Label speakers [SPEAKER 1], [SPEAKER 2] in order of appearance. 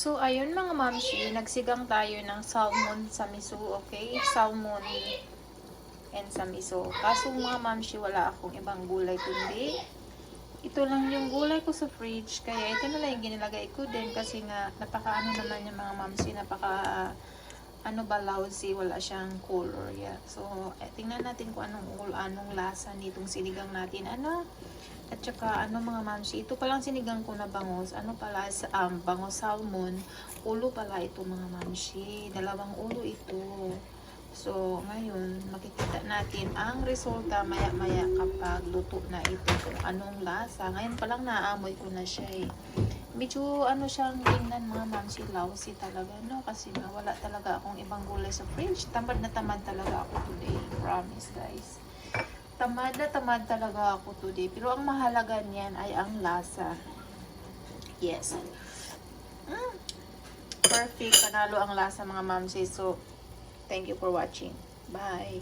[SPEAKER 1] So, ayun mga mamshi, nagsigang tayo ng salmon sa miso, okay? Salmon and sa miso. Kaso mga mamshi, wala akong ibang gulay kundi ito lang yung gulay ko sa fridge. Kaya ito na lang yung ginilagay ko din kasi nga napaka naman yung mga mamshi, napaka ba lousy, wala siyang color. Yeah. So, tingnan natin kung anong lasa nitong sinigang natin. At saka, mga mamshi, ito palang sinigang ko na bangos. Bangos salmon. Ulo pala ito mga mamshi. Dalawang ulo ito. So, ngayon, makikita natin ang resulta maya-maya kapag luto na ito. Kung anong lasa. Ngayon palang naamoy ko na siya eh. Medyo siyang tingnan mga mamshi, lousy talaga, no? Kasi wala talaga akong ibang gulay sa fridge. Tamad na tamad talaga ako today. Promise, guys. Tamad na tamad talaga ako today. Pero ang mahalaga niyan ay ang lasa. Yes. Perfect. Panalo ang lasa mga mamsi. So, thank you for watching. Bye.